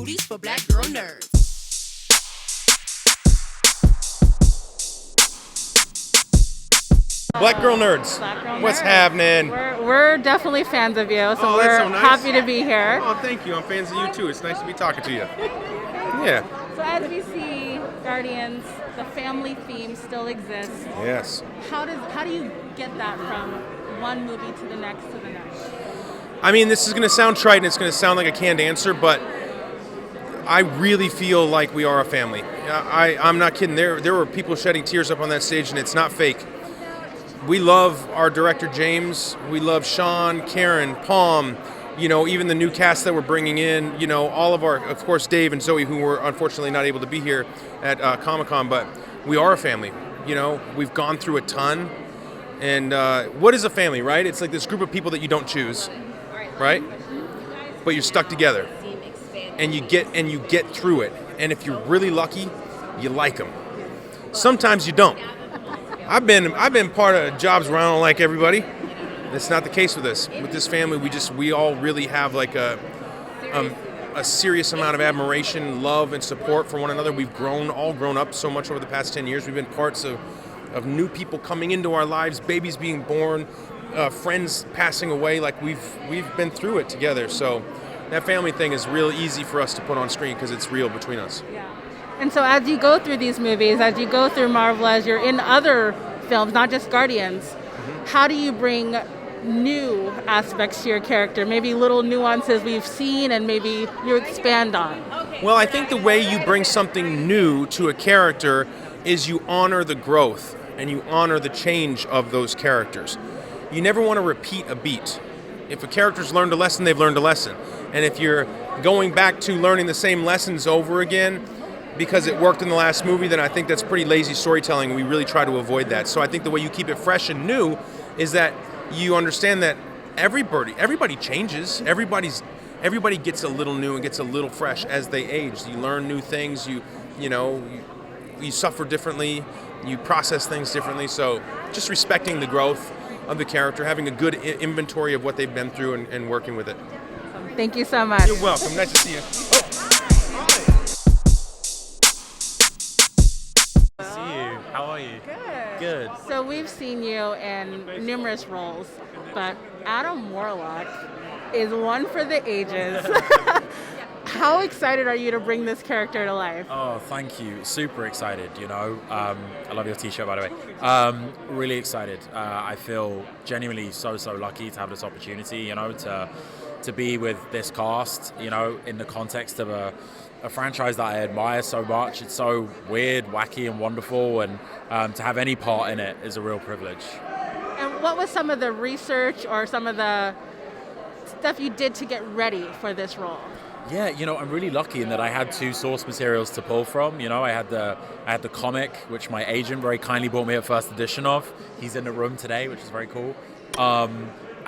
movies for black girl nerds. Black Girl Nerds. Black Girl What's Nerds. happening? We're definitely fans of you, so Oh, we're that's so nice. happy to be here. Oh, thank you. I'm fans of you too. It's nice to be talking to you. Yeah. So as we see Guardians, the family theme still exists. Yes. How do you get that from one movie to the next to the next? I mean, this is going to sound trite and it's going to sound like a canned answer, but I really feel like we are a family. I'm not kidding. There were people shedding tears up on that stage, and it's not fake. We love our director, James. We love Sean, Karen, Palm, even the new cast that we're bringing in, all of our, of course, Dave and Zoe, who were unfortunately not able to be here at Comic-Con, but we are a family. We've gone through a ton. And what is a family, right? It's like this group of people that you don't choose, right? But you're stuck together. And you get through it. And if you're really lucky, you like them. Sometimes you don't. I've been part of jobs where I don't like everybody. That's not the case with us. With this family, we all really have like a serious amount of admiration, love, and support for one another. We've all grown up so much over the past 10 years. We've been parts of new people coming into our lives, babies being born, friends passing away. Like we've been through it together. So that family thing is real easy for us to put on screen because it's real between us. Yeah. And so as you go through these movies, as you go through Marvel, as you're in other films, not just Guardians, how do you bring new aspects to your character? Maybe little nuances we've seen and maybe you expand on? Well, I think the way you bring something new to a character is you honor the growth and you honor the change of those characters. You never want to repeat a beat. If a character's learned a lesson, they've learned a lesson. And if you're going back to learning the same lessons over again because it worked in the last movie, then I think that's pretty lazy storytelling. We really try to avoid that. So I think the way you keep it fresh and new is that you understand that everybody changes. Everybody gets a little new and gets a little fresh as they age. You learn new things. You suffer differently. You process things differently. So just respecting the growth of the character, having a good inventory of what they've been through and working with it. Thank you so much. You're welcome. Nice to see you. How are you? Good. So we've seen you in numerous roles, but Adam Warlock is one for the ages. How excited are you to bring this character to life? Oh, thank you. Super excited, I love your t-shirt, by the way. Really excited. I feel genuinely so lucky to have this opportunity, to be with this cast, in the context of a franchise that I admire so much. It's so weird, wacky, and wonderful, and to have any part in it is a real privilege. And what was some of the research or some of the stuff you did to get ready for this role? Yeah, I'm really lucky in that I had two source materials to pull from. I had the comic, which my agent very kindly bought me a first edition of. He's in the room today, which is very cool.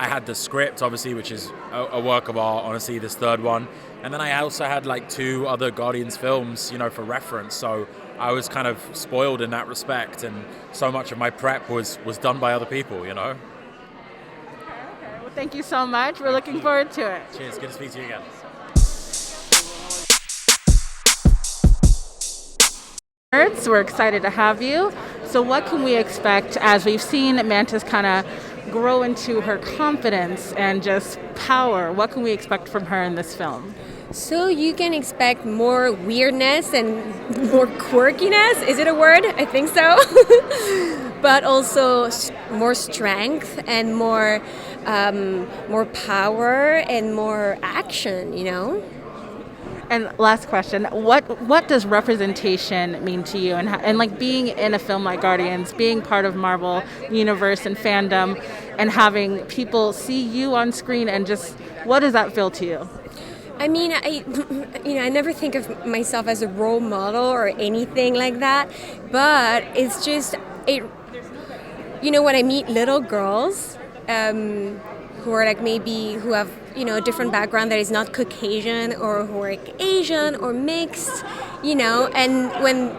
I had the script, obviously, which is a work of art, honestly, this third one. And then I also had like two other Guardians films, for reference. So I was kind of spoiled in that respect. And so much of my prep was done by other people, Okay. Well, thank you so much. We're looking forward to it. Cheers. Good to speak to you again. Nerds, we're excited to have you. So what can we expect as we've seen Manta's kind of grow into her confidence and just power? What can we expect from her in this film? So you can expect more weirdness and more quirkiness. Is it a word? I think so. But also more strength and more power and more action, And last question, what does representation mean to you? And like being in a film like Guardians, being part of Marvel Universe and fandom, and having people see you on screen, and just what does that feel to you? I mean, I never think of myself as a role model or anything like that, but it's just when I meet little girls who are like who have a different background that is not Caucasian, or who are like Asian or mixed, and when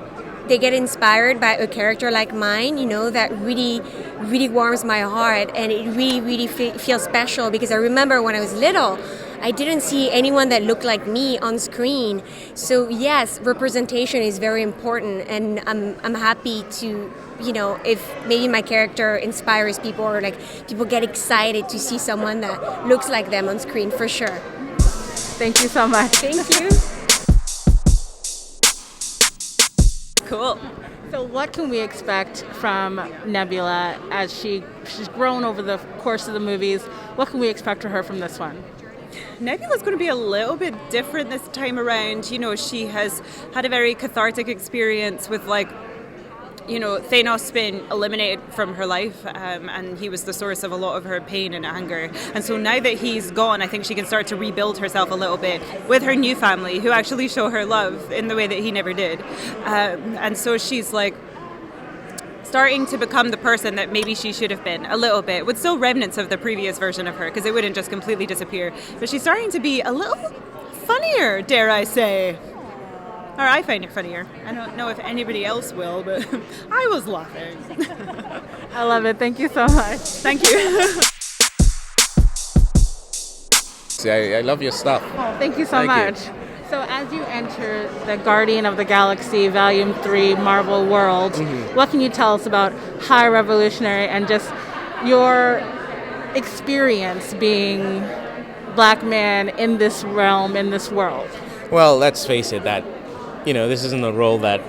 they get inspired by a character like mine, that really warms my heart, and it really feels special, because I remember when I was little, I didn't see anyone that looked like me on screen. So yes, representation is very important, and I'm happy to, if maybe my character inspires people, or like people get excited to see someone that looks like them on screen, for sure. Thank you so much. Thank you. Cool. So what can we expect from Nebula as she's grown over the course of the movies? What can we expect of her from this one? Nebula's going to be a little bit different this time around. She has had a very cathartic experience with Thanos been eliminated from her life, and he was the source of a lot of her pain and anger. And so now that he's gone, I think she can start to rebuild herself a little bit with her new family, who actually show her love in the way that he never did. And so she's starting to become the person that maybe she should have been, a little bit, with still remnants of the previous version of her, because it wouldn't just completely disappear. But she's starting to be a little funnier, dare I say. Or I find it funnier. I don't know if anybody else will, but I was laughing. I love it. Thank you so much. Thank you. I love your stuff. Oh, thank you so much. So as you enter the Guardian of the Galaxy Volume 3 Marvel world, what can you tell us about High Revolutionary and just your experience being black man in this realm, in this world? Well, let's face it, that this isn't a role that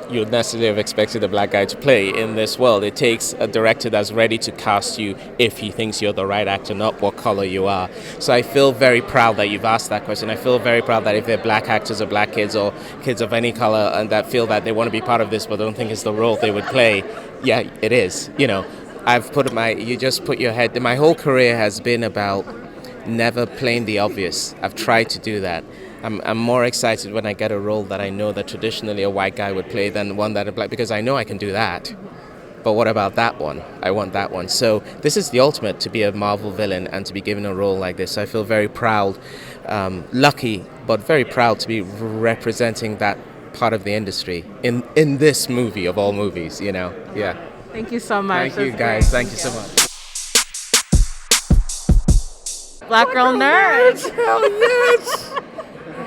you would necessarily have expected a black guy to play in this world. It takes a director that's ready to cast you if he thinks you're the right actor, not what color you are. So I feel very proud that you've asked that question. I feel very proud that if they're black actors or black kids or kids of any color and that feel that they want to be part of this but don't think it's the role they would play, yeah, it is. I've put you just put your head, my whole career has been about never playing the obvious. I've tried to do that. I'm more excited when I get a role that I know that traditionally a white guy would play than one that a black, because I know I can do that. But what about that one? I want that one. So this is the ultimate, to be a Marvel villain and to be given a role like this. I feel very proud, lucky, but very proud to be representing that part of the industry in this movie of all movies, Yeah. Thank you so much. Thank you, guys. Thank you so much. Black Girl Nerd. Hell yes!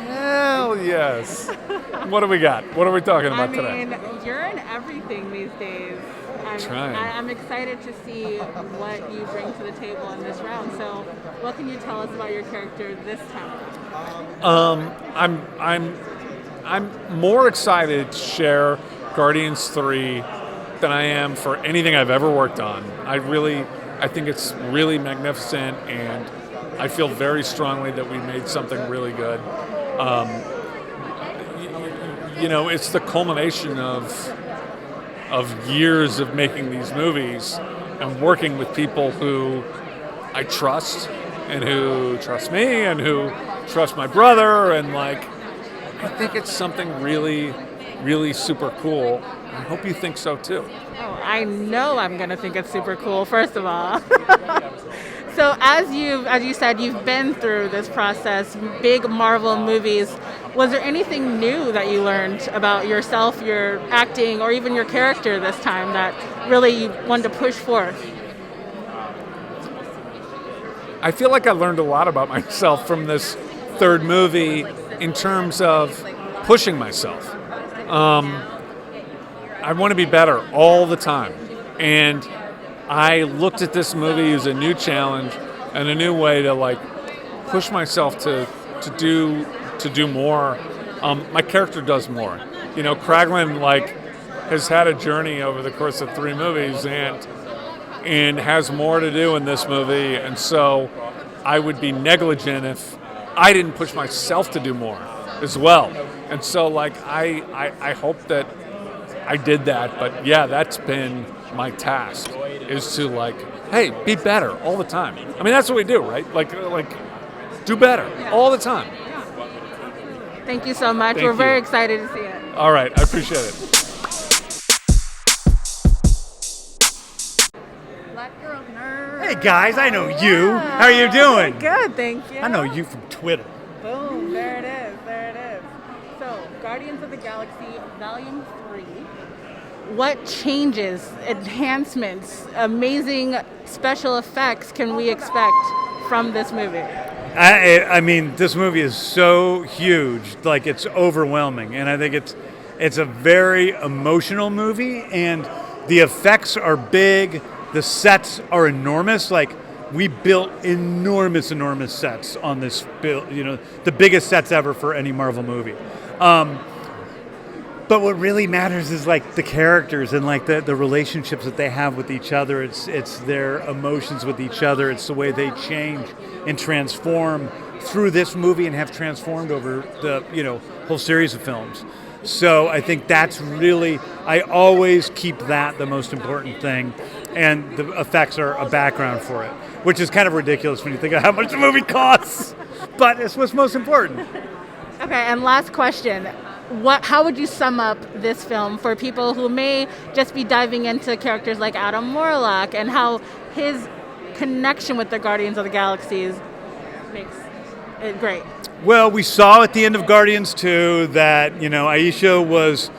Hell yes! What do we got? What are we talking about today? You're in everything these days. I'm excited to see what you bring to the table in this round. So, what can you tell us about your character this time? I'm more excited to share Guardians 3 than I am for anything I've ever worked on. I think it's really magnificent, and I feel very strongly that we made something really good. It's the culmination of years of making these movies and working with people who I trust and who trust me and who trust my brother, and I think it's something really, really super cool. I hope you think so too. Oh, I know I'm going to think it's super cool, first of all. So as you said, you've been through this process, big Marvel movies. Was there anything new that you learned about yourself, your acting, or even your character this time that really you wanted to push forth? I feel like I learned a lot about myself from this third movie in terms of pushing myself. I want to be better all the time. And I looked at this movie as a new challenge and a new way to push myself to do more. My character does more. Kraglin has had a journey over the course of 3 movies and has more to do in this movie, and so I would be negligent if I didn't push myself to do more as well. And so I hope that I did that, but yeah, that's been my task, is to hey, be better all the time. I mean, that's what we do, right? Do better all the time. Thank you so much. We're very excited to see it. All right, I appreciate it. Black Girl Nerd. Hey guys, I know you. How are you doing? Good, thank you. I know you from Twitter. Boom, there it is. So, Guardians of the Galaxy Volume 3. What changes, enhancements, amazing special effects can we expect from this movie? I mean, this movie is so huge, like it's overwhelming, and I think it's a very emotional movie, and the effects are big, the sets are enormous. Like, we built enormous sets on this build, the biggest sets ever for any Marvel movie. But what really matters is like the characters and like the relationships that they have with each other. It's their emotions with each other. It's the way they change and transform through this movie and have transformed over the whole series of films. So I think that's really, I always keep that the most important thing, and the effects are a background for it, which is kind of ridiculous when you think of how much the movie costs, but it's what's most important. Okay, and last question. How would you sum up this film for people who may just be diving into characters like Adam Warlock and how his connection with the Guardians of the Galaxies makes it great? Well, we saw at the end of Guardians 2 that, Aisha was,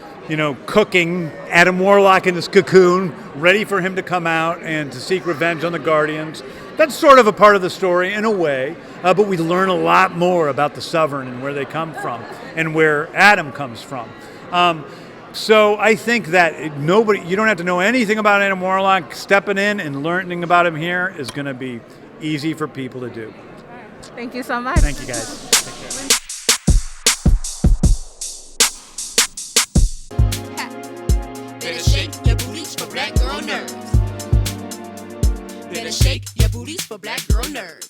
cooking Adam Warlock in this cocoon, ready for him to come out and to seek revenge on the Guardians. That's sort of a part of the story in a way, but we learn a lot more about the Sovereign and where they come from and where Adam comes from. So I think that you don't have to know anything about Adam Warlock. Stepping in and learning about him here is going to be easy for people to do. Thank you so much. Thank you, guys. Better shake your booties for black girl nerves. Better shake your booties for black girl nerves.